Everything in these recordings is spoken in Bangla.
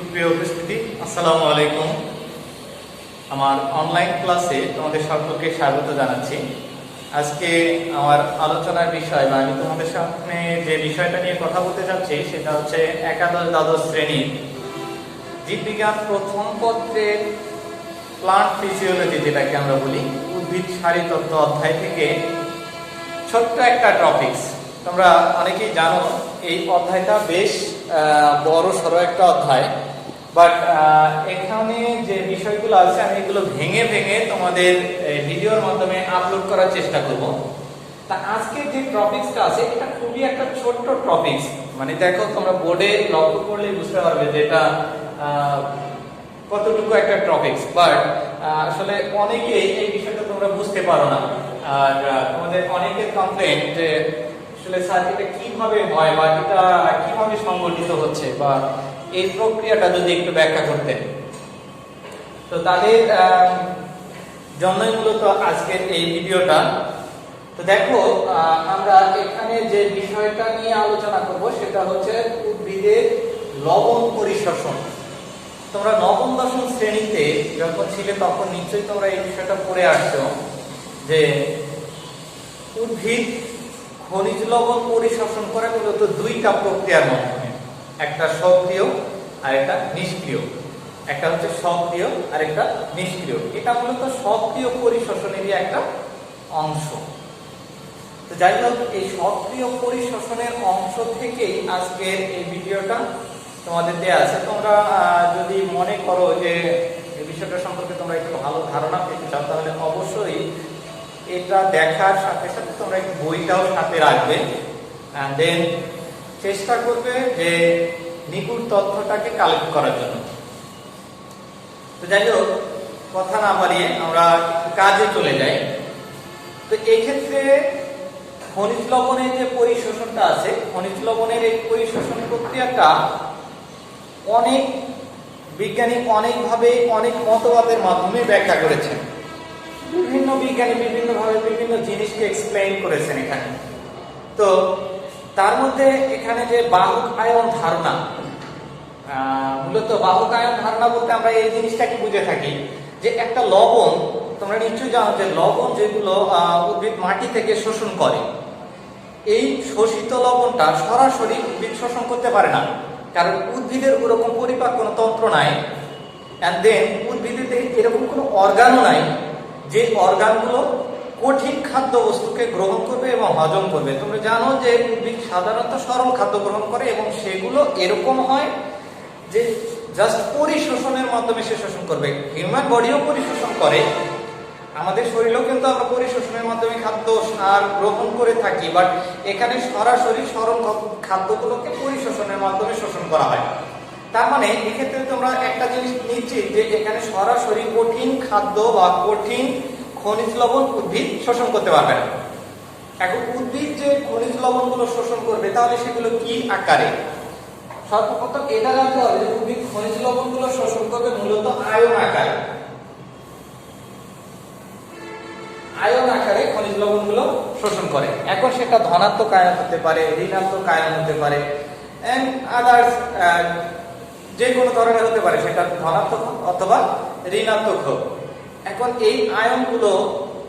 সুপ্রিয় উপস্থিতি, আসসালামু আলাইকুম। আমার অনলাইন ক্লাসে তোমাদের সকলকে স্বাগত জানাচ্ছি। আজকে আমার আলোচনার বিষয় বা আমি তোমাদের সামনে যে বিষয়টা নিয়ে কথা বলতে চাচ্ছি সেটা হচ্ছে একাদশ দ্বাদশ শ্রেণীর জীববিজ্ঞান প্রথম পত্রের প্লান্ট ফিজিওলজি, যেটাকে আমরা বলি উদ্ভিদ শারীরতত্ত্ব অধ্যায় থেকে ছোট্ট একটা টপিকস। তোমরা অনেকেই জানো এই অধ্যায়টা বেশ বড় সড়ো একটা অধ্যায়, বাট এখানে যে বিষয়গুলো আছে আমি এগুলো ভেঙে ভেঙে তোমাদের ভিডিওর মাধ্যমে আপলোড করার চেষ্টা করব। তা আজকে যে টপিকসটা আছে এটা খুবই একটা ছোট্ট টপিকস, মানে দেখো তোমরা বোর্ডে লক্ষ্য করলে বুঝতে পারবে যে এটা কতটুকু একটা টপিকস, বাট আসলে অনেকেই এই বিষয়টা তোমরা বুঝতে পারো না। আর তোমাদের অনেকের কমপ্লেন যে আসলে স্যার এটা কিভাবে হয় বা এটা কিভাবে সংগঠিত হচ্ছে বা এই প্রক্রিয়াটা যদি একটু ব্যাখ্যা করতেন, তো তাদের জন্যই মূলত আজকের এই ভিডিওটা। তো দেখো আমরা এখানে যে বিষয়টা নিয়ে আলোচনা করব সেটা হচ্ছে উদ্ভিদের লবণ পরিশোষণ। তোমরা নবম দশম শ্রেণীতে যখন ছিলে তখন নিশ্চয়ই তোমরা এই বিষয়টা পড়ে আসছো যে উদ্ভিদ খনিজ লবণ পরিশোষণ করে মূলত দুইটা প্রক্রিয়ার মাধ্যমে, একটা সক্রিয় আর একটা নিষ্ক্রিয়। একটা হচ্ছে সক্রিয় আর একটা নিষ্ক্রিয়। এটা মূলত সক্রিয় পরিশোষণেরই একটা অংশ। তো যাই হোক, এই সক্রিয় পরিশোষণের অংশ থেকেই আজকের এই ভিডিওটা তোমাদের দেয়া আছে। তোমরা যদি মনে করো যে এই বিষয়টা সম্পর্কে তোমরা একটু ভালো ধারণা পেতে চাও, তাহলে অবশ্যই এটা দেখার সাথে সাথে তোমরা একটু বইটাও সাথে রাখবে, এন্ড দেন চেষ্টা করবে যে নিখুঁত তথ্যটাকে কালেক্ট করার জন্য। তো যাই হোক, কথা না বাড়িয়ে আমরা কাজে চলে যাই। তো এই ক্ষেত্রে খনিজ লবণের যে পরিশোষণটা আছে, খনিজ লবণের এই পরিশোষণ প্রক্রিয়াটা অনেক বিজ্ঞানী অনেকভাবে অনেক মতবাদের মাধ্যমে ব্যাখ্যা করেছেন। বিভিন্ন বিজ্ঞানী বিভিন্নভাবে বিভিন্ন জিনিসকে এক্সপ্লেইন করেছেন এখানে। তো তার মধ্যে এখানে যে বাহক আয়ন ধারণা, মূলত বাহক আয়ন ধারণা বলতে আমরা এই জিনিসটাকে বুঝে থাকি যে একটা লবণ, তোমরা নিশ্চয়ই জানো যে লবণ যেগুলো উদ্ভিদ মাটি থেকে শোষণ করে, এই শোষিত লবণটা সরাসরি উদ্ভিদ শোষণ করতে পারে না, কারণ উদ্ভিদের ওরকম পরিপাক কোনো তন্ত্র নাই, এন্ড দেন উদ্ভিদের এরকম কোনো অর্গানও নাই যে অর্গানগুলো কঠিন খাদ্য বস্তুকে গ্রহণ করবে এবং হজম করবে। তোমরা জানো যে উদ্ভিদ সাধারণত সরল খাদ্য গ্রহণ করে এবং সেগুলো এরকম হয় যে জাস্ট পরিশোষণের মাধ্যমে সে শোষণ করবে। হিউম্যান বডিও পরিশোষণ করে, আমাদের শরীরেও কিন্তু আমরা পরিশোষণের মাধ্যমে খাদ্য সার গ্রহণ করে থাকি, বাট এখানে সরাসরি সরল খাদ্যগুলোকে পরিশোষণের মাধ্যমে শোষণ করা হয়। তার মানে এক্ষেত্রে তোমরা একটা জিনিস নিশ্চিত যে এখানে সরাসরি কঠিন খাদ্য বা কঠিন খনিজ লবণ উদ্ভিদ শোষণ করতে পারবে না। এখন উদ্ভিদ যে খনিজ লবণগুলো শোষণ করবে তাহলে সেগুলো কি আকারে? সর্বপ্রথম এটা জানতে হবে যে উদ্ভিদ খনিজ লবণগুলো শোষণ করবে মূলত আয়ন আকারে। আয়ন আকারে খনিজ লবণগুলো শোষণ করে। এখন সেটা ধনাত্মক আয়ন হতে পারে, ঋণাত্মক আয়ন হতে পারে, এন্ড আদার্স যে কোনো ধরনের হতে পারে, সেটা ধনাত্মক অথবা ঋণাত্মক হোক। এখন এই আয়নগুলো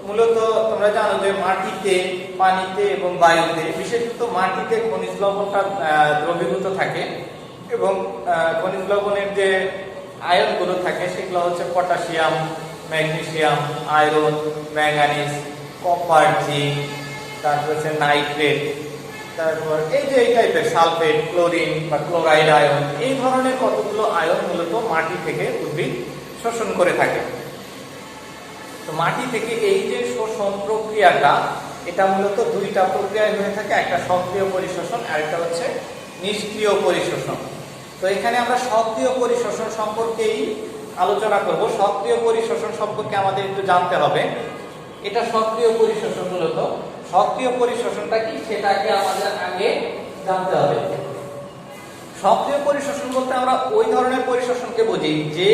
মূলত তোমরা জানো যে মাটিতে, পানিতে এবং বায়ুতে, বিশেষত মাটিতে খনিজ লবণটা দ্রবীভূত থাকে এবং খনিজ লবণের যে আয়নগুলো থাকে সেগুলো হচ্ছে potassium, magnesium, iron, manganese, copper, zinc, তারপর হচ্ছে নাইট্রেট, তারপর এই যে এই টাইপের সালফেট, ক্লোরিন বা ক্লোরাইড আয়ন, এই ধরনের কতগুলো আয়ন মূলত মাটি থেকে উদ্ভিদ শোষণ করে থাকে। তো মাটি থেকে এই যে শোষণ প্রক্রিয়াটা, এটা মূলত দুইটা প্রক্রিয়ায় হয়ে থাকে, একটা সক্রিয় পরিশোষণ আর একটা হচ্ছে নিষ্ক্রিয় পরিশোষণ। তো এখানে আমরা সক্রিয় পরিশোষণ সম্পর্কেই আলোচনা করব। সক্রিয় পরিশোষণ সম্পর্কে আমাদের একটু জানতে হবে। এটা সক্রিয় পরিশোষণ, মূলত সক্রিয় পরিশোষণটা কি সেটাকে আমাদের আগে জানতে হবে। সক্রিয় পরিশোষণ বলতে আমরা ওই ধরনের পরিশোষণকে বুঝি যে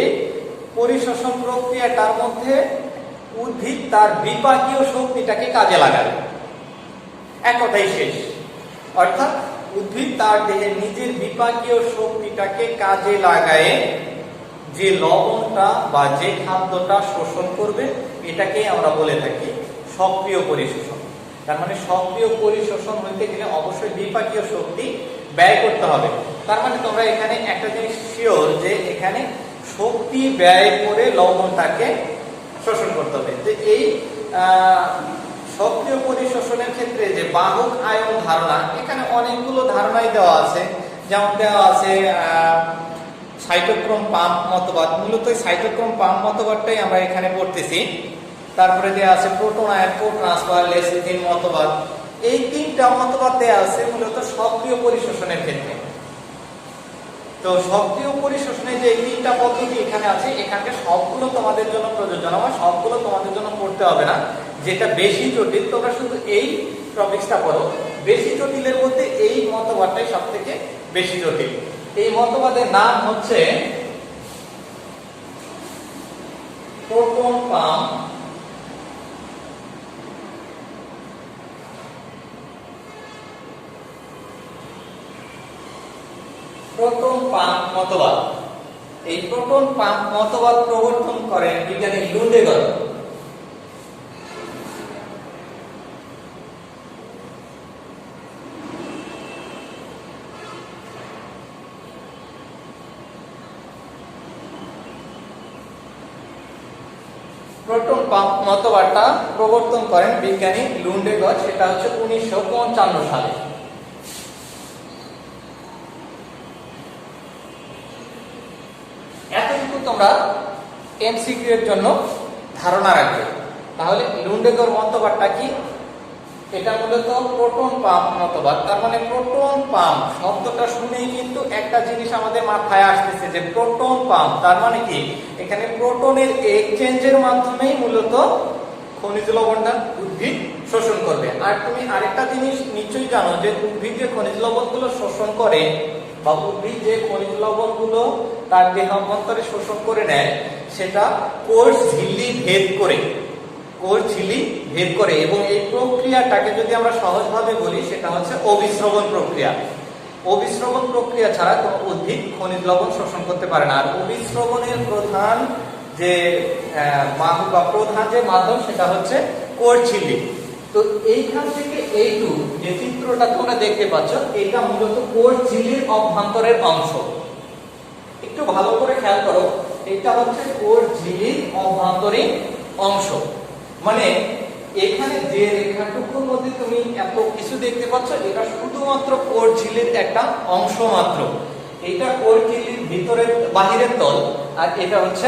পরিশোষণ প্রক্রিয়াটার মধ্যে উদ্ভিদ তার বিপাকীয় শক্তিটাকে কাজে লাগাবে, এক কথাই শেষ। অর্থাৎ উদ্ভিদ তার দেহের নিজের বিপাকীয় শক্তিটাকে কাজে লাগায় যে লবণটা বা যে খাদ্যটা শোষণ করবে এটাকে আমরা বলে থাকি সক্রিয় পরিশোষণ। তার মানে সক্রিয় পরিশোষণ হইতে গেলে অবশ্যই বিপাকীয় শক্তি ব্যয় করতে হবে। তার মানে তোমরা এখানে একটা জিনিস শিওর যে এখানে শক্তি ব্যয় করে লবণটাকে শোষণ করতে হবে। যে এই সক্রিয় পরিশোষণের ক্ষেত্রে যে বাহক আয়ন ধারণা, এখানে অনেকগুলো ধারণাই দেওয়া আছে। যেমন দেওয়া আছে সাইটোক্রোম পাম্প মতবাদ, মূলত সাইটোক্রোম পাম্প মতবাদটাই আমরা এখানে পড়তেছি। তারপরে দেওয়া আছে প্রোটন আয়ন কো ট্রান্সফার লেসিথিন মতবাদ। এই তিনটা মতবাদ দেওয়া আছে মূলত সক্রিয় পরিশোষণের ক্ষেত্রে। তো সক্রিয় পরিশোষণের যে এই তিনটা পদ্ধতি এখানে আছে, এখানে সবগুলো তোমাদের জন্য প্রযোজ্য না, সবগুলো তোমাদের জন্য পড়তে হবে না। যেটা বেশি জটিল তোমরা শুধু এই টপিকসটা পড়ো। বেশি জটিলের মধ্যে এই মতবাদটাই সবথেকে বেশি জটিল। এই মতবাদের নাম হচ্ছে প্রোটন পাম্প মতবাদ। এই প্রোটন পাম্প মতবাদ প্রবর্তন করেন বিজ্ঞানী লুন্ডেগর। প্রোটন পাম্প মতবাদটা প্রবর্তন করেন বিজ্ঞানী লুন্ডেগর, সেটা হচ্ছে 1955 সালে। এতটুকু তোমরা এমসিকিউ এর জন্য ধারণা রাখবে। তাহলে লুন্ডেগর মতবাদটা কি? এটা মূলত প্রোটন পাম্প মতবাদ। তার মানে প্রোটন পাম্প শব্দটা শুনেই কিন্তু একটা জিনিস আমাদের মাথায় আসতেছে যে প্রোটন পাম্প তার মানে কি, এখানে প্রোটনের এক্সচেঞ্জের মাধ্যমেই মূলত খনিজ লবণটা উদ্ভিদ শোষণ করবে। আর তুমি আরেকটা জিনিস নিশ্চয়ই জানো যে উদ্ভিদ যে খনিজ লবণগুলো শোষণ করে বা উদ্ভিদ যে খনিজ লবণগুলো তার দেহ অভ্যন্তরে শোষণ করে নেয়, সেটা কোষ ঝিল্লি ভেদ করে, এবং এই প্রক্রিয়াটাকে যদি আমরা সহজভাবে বলি সেটা হচ্ছে অবিস্রবণ প্রক্রিয়া। অবিস্রবণ প্রক্রিয়া ছাড়া কোনো উদ্ভিদ খনিজ লবণ শোষণ করতে পারে না। আর অবিস্রবণের প্রধান যে প্রধান যে মাধ্যম সেটা হচ্ছে কোষ ঝিল্লি। তো এইখান থেকে এইটু যে চিত্রটা তোমরা দেখতে পাচ্ছ, এটা মূলত কোষ ঝিল্লির অভ্যন্তরের অংশ। একটু ভালো করে খেয়াল করো, এটা হচ্ছে কোষ ঝিল্লির অভ্যন্তরীণ অংশ। মানে এখানে যে রেখাটুকুর মধ্যে তুমি এত কিছু দেখতে পাচ্ছ, এটা শুধুমাত্র কোষ ঝিল্লির একটা অংশ মাত্র। এটা কোষ ঝিল্লির ভিতরের বাহিরের তল, আর এটা হচ্ছে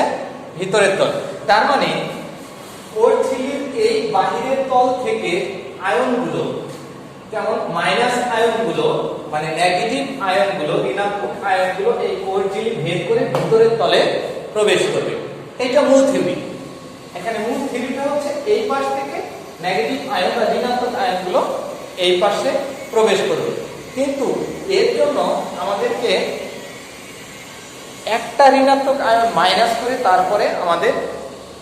ভিতরের তল। তার মানে কোষ ঝিল্লির এই বাহিরের তল থেকে আয়নগুলো, যেমন মাইনাস আয়নগুলো মানে নেগেটিভ আয়নগুলো, ঋণাত্মক আয়নগুলো এই কোষ ঝিল্লি ভেদ করে ভিতরের তলে প্রবেশ করবে। এটা মূল থিওরি। এখানে মূল থিওরিটা হচ্ছে এই পাশ থেকে নেগেটিভ আয়ন বা ঋণাত্মক আয়নগুলো এই পাশে প্রবেশ করবে। কিন্তু এর জন্য আমাদেরকে একটা ঋণাত্মক আয়ন মাইনাস করে তারপরে আমাদের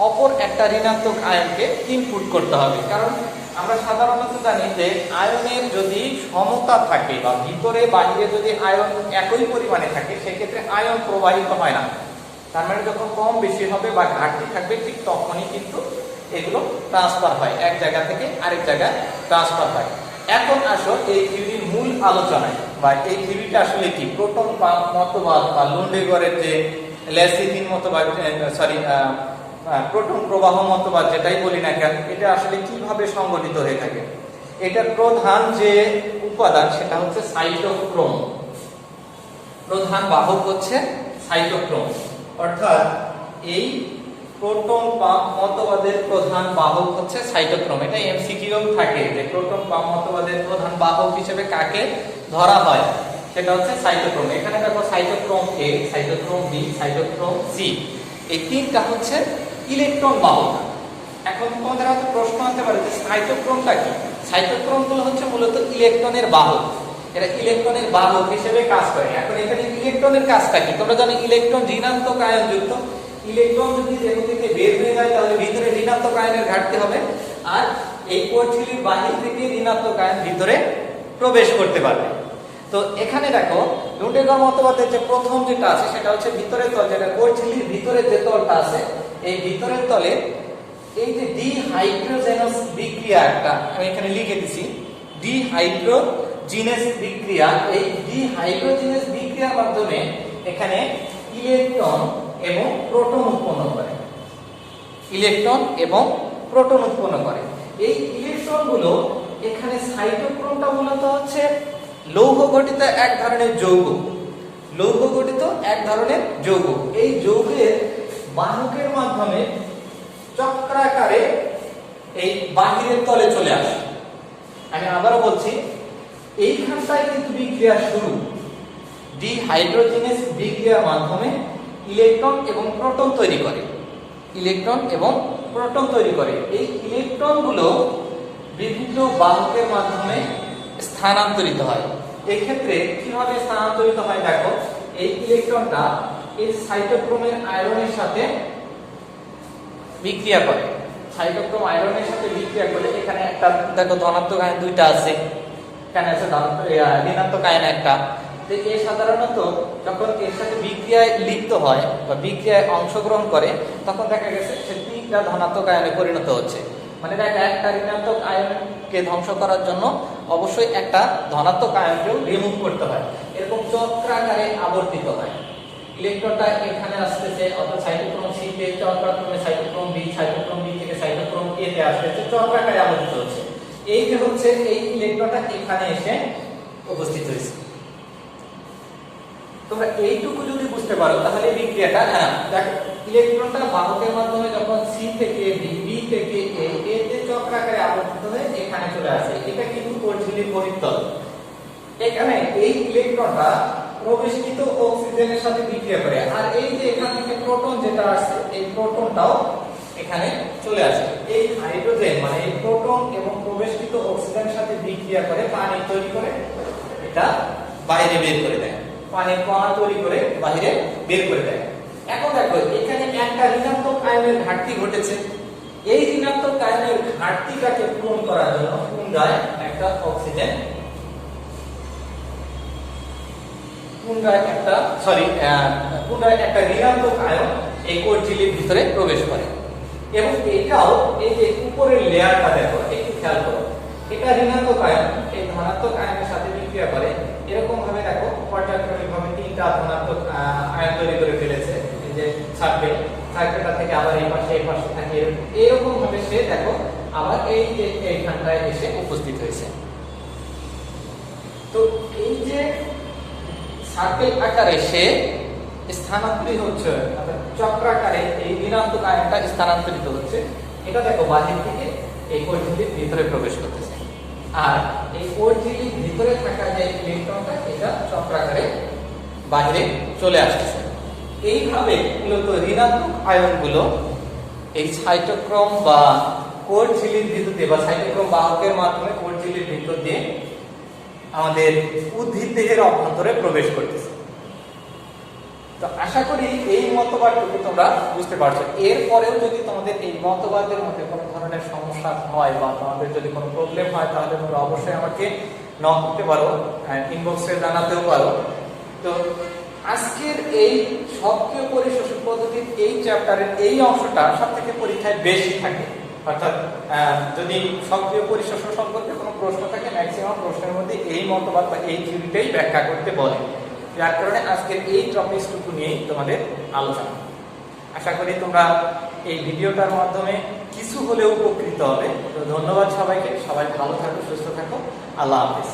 অপর একটা ঋণাত্মক আয়নকে ইনপুট করতে হবে। কারণ আমরা সাধারণত জানি যে আয়নের যদি সমতা থাকে বা ভিতরে বাহিরে যদি আয়ন একই পরিমাণে থাকে, সেক্ষেত্রে আয়ন প্রবাহিত হয় না। তার মানে যখন কম বেশি হবে বা ঘাটতি থাকবে, ঠিক তখনই কিন্তু এগুলো ট্রান্সফার হয়, এক জায়গা থেকে আরেক জায়গায় ট্রান্সফার হয়। এখন আসো এই থিওরির মূল আলোচনায়, বা এই থিওরিটা আসলে কি, প্রোটন পাম্প মতবাদ বা লুন্ডেগরের যে লেসিথিন মতবাদ, প্রোটন প্রবাহ মতবাদ যেটাই বলি না কেন, এটা আসলে কিভাবে সংগঠিত হয়ে থাকে। এটার প্রধান যে উপাদান সেটা হচ্ছে সাইটোক্রোম। প্রধান বাহক হচ্ছে সাইটোক্রোম। অর্থাৎ এই প্রোটন পাম্প মতবাদের প্রধান বাহক হচ্ছে সাইটোক্রোম। এটা এমসিকিউ থাকে যে প্রোটন পাম্প মতবাদের প্রধান বাহক হিসেবে কাকে ধরা হয়, সেটা হচ্ছে সাইটোক্রোম। এখানে দেখো সাইটোক্রোম এ, সাইটোক্রোম বি, সাইটোক্রোম সি, এই তিনটা হচ্ছে ইলেকট্রন বাহক। এখন তোমাদের হাতে প্রশ্ন আসতে পারে যে সাইটোক্রোমটা কি? সাইটোক্রোমগুলো হচ্ছে মূলত ইলেকট্রনের বাহক। এরা ইলেকট্রনের বাহক হিসেবে কাজ করে। এখন এখানে ইলেকট্রনের কাজটা কি? তোমরা জানো ইলেকট্রন ঋণাত্মক আয়ন যুক্ত। ইলেকট্রন যদি দেহ থেকে বের হয়ে যায় তাহলে ভিতরে ঋণাত্মক আয়নের ঘাটতি হবে, আর এই কোষ ঝিল্লির বাহির থেকে ঋণাত্মক আয়ন ভিতরে প্রবেশ করতে পারবে। তো এখানে দেখো লুন্ডেগার মতবাদের যে প্রথম যেটা আছে সেটা হচ্ছে ভিতরের তল, যেটা কোর ঝিল্লির ভিতরের যে তলটা আছে এই ভিতরের তলে এই যে ডিহাইড্রোজেনাস বিক্রিয়া, একটা আমি এখানে লিখে দিছি ডিহাইড্রোজিনেস বিক্রিয়া। এই ডিহাইড্রোজিনেস বিক্রিয়ার মাধ্যমে এখানে ইলেকট্রন এবং প্রোটন উৎপন্ন করে, ইলেকট্রন এবং প্রোটন উৎপন্ন করে। এই ইলেকট্রনগুলো এখানে সাইটোক্রোমটা মূলত হচ্ছে লৌহ গঠিত এক ধরনের যৌগ, লৌহ গঠিত এক ধরনের যৌগ। এই যৌগের বাহকের মাধ্যমে চক্রাকারে এই বাহিরের তলে চলে আসে। আমি আবারও বলছি, এইখানটায় কিন্তু বিক্রিয়া শুরু, ডিহাইড্রোজিনেস বিক্রিয়ার মাধ্যমে ইলেকট্রন এবং প্রোটন তৈরি করে, ইলেকট্রন এবং প্রোটন তৈরি করে। এই ইলেকট্রনগুলো বিভিন্ন বাহকের মাধ্যমে স্থানান্তরিত হয়। এই ক্ষেত্রে কিভাবে স্থানান্তরিত হয় দেখো, এই ইলেকট্রনটা এই সাইটোক্রোমের আয়রনের সাথে বিক্রিয়া করে, সাইটোক্রোম আয়রনের সাথে বিক্রিয়া করে এখানে একটা দেখো ধনাত্মক আয়ন দুইটা আছে, এখানে আছে ঋণাত্মক আয়ন একটা। তো এ সাধারণত যখন এর সাথে বিক্রিয়ায় লিপ্ত হয় বা বিক্রিয়ায় অংশগ্রহণ করে তখন দেখা গেছে সে তিনটা ধনাত্মক আয়নে পরিণত হচ্ছে। মানে দেখা একটা ঋণাত্মক আয়নকে ধ্বংস করার জন্য অবশ্যই একটা ধনাত্মক আয়নকেও রিমুভ করতে হয়, এরকম চক্রাকারে আবর্তিত হয়। ইলেকট্রনটা এখানে আসতেছে অর্থাৎ সাইটোক্রোম সি তে, চক্রাক্রমে সাইটোক্রোম বি, সাইটোক্রোম বি থেকে সাইটোক্রোম এ তে আসতেছে, চক্রাকারে আবর্তিত হচ্ছে। এই যে হচ্ছে এই ইলেকট্রনটা এখানে এসে উপস্থিত হয়েছে। তোমরা এইটুকু যদি বুঝতে পারো তাহলে বিক্রিয়াটা, হ্যাঁ দেখো ইলেকট্রনটা বাহকের মাধ্যমে যখন সি থেকে বি, বি থেকে এ, এ তে চক্রাকারে আবর্তিত হয়ে এখানে চলে আসে, এটা কিন্তু কোর ঝিল্লির বহিঃতল। এখানে এই ইলেকট্রনটা প্রবেশিত অক্সিজেনের সাথে বিক্রিয়া করে, আর এই যে এখান থেকে প্রোটন যেটা আসছে এই প্রোটনটাও এখানে চলে আসে। এই হাইড্রোজেন মানে এই প্রোটন এবং প্রবেশিত অক্সিজেনের সাথে বিক্রিয়া করে পানি তৈরি করে এটা বাইরে বের করে দেয়, পানির কণা তৈরি করে বাইরে বের করে দেয়। এখন দেখো এখানে একটা ঋণাত্মক আয়নের ঘাটতি ঘটেছে, এই ঋণাত্মক আয়নের ঘাটতিটাকে পূরণ করার জন্য পুনরায় একটা অক্সিজেন, পুনরায় একটা ঋণাত্মক আয়ন এই কোর ঝিল্লির ভিতরে প্রবেশ করে। এবং এটাও এই যে উপরের লেয়ারটা দেখো একটু খেয়াল করো, এটা ঋণাত্মক আয়ন এই ধনাত্মক আয়নের সাথে বিক্রিয়া করে, এরকম ভাবে দেখো পর্যায়ক্রমিক ভাবে তিনটা ধনাত্মক আয়ন তৈরি করে ফেলেছে। এই যে সার্কেলটা থেকে আবার এই পাশে থাকে, এরকম ভাবে সে দেখো আবার এই যে এইখানটায় এসে উপস্থিত হয়েছে। তো এই যে সার্কেল আকারে সে স্থানান্তরিত হচ্ছে, অর্থাৎ চক্রাকারে এই ঋণাত্মক আয়নটা স্থানান্তরিত হচ্ছে, এটা দেখো বাহির থেকে এই কোর ঝিল্লির ভিতরে প্রবেশ করতেছে, আর এই কোর ঝিল্লির ভিতরে থাকা যে ইলেকট্রনটা এটা চক্রাকারে বাইরে চলে আসছে। এইভাবে মূলত ঋণাত্মক আয়নগুলো এই সাইটোক্রোম বা কোর ঝিল্লির ভিতর দিয়ে বা সাইটোক্রোম বাহকের মাধ্যমে কোর ঝিল্লির ভিতর দিয়ে আমাদের উদ্ভিদ দেহের অভ্যন্তরে প্রবেশ করতেছে। তো আশা করি এই মতবাদটুকু তোমরা বুঝতে পারছো। এরপরেও যদি তোমাদের এই মতবাদের মধ্যে কোনো ধরনের সমস্যা হয় বা তোমাদের যদি কোনো প্রবলেম হয় তাহলে তোমরা অবশ্যই আমাকে নক করতে পারো, ইনবক্সে জানাতেও পারো। তো আজকের এই সক্রিয় পরিশোষণ পদ্ধতির এই চ্যাপ্টারের এই অংশটা সবথেকে পরীক্ষায় বেশি থাকে, অর্থাৎ যদি সক্রিয় পরিশোষণ সম্পর্কে কোনো প্রশ্ন থাকে ম্যাক্সিমাম প্রশ্নের মধ্যে এই মতবাদ বা এই থিওরিটাই ব্যাখ্যা করতে বলে, যার কারণে আজকের এই টপিকটুকু নিয়েই তোমাদের আলোচনা। আশা করি তোমরা এই ভিডিওটার মাধ্যমে কিছু হলেও উপকৃত হবে। তো ধন্যবাদ সবাইকে, সবাই ভালো থাকো, সুস্থ থাকো, আল্লাহ হাফেজ।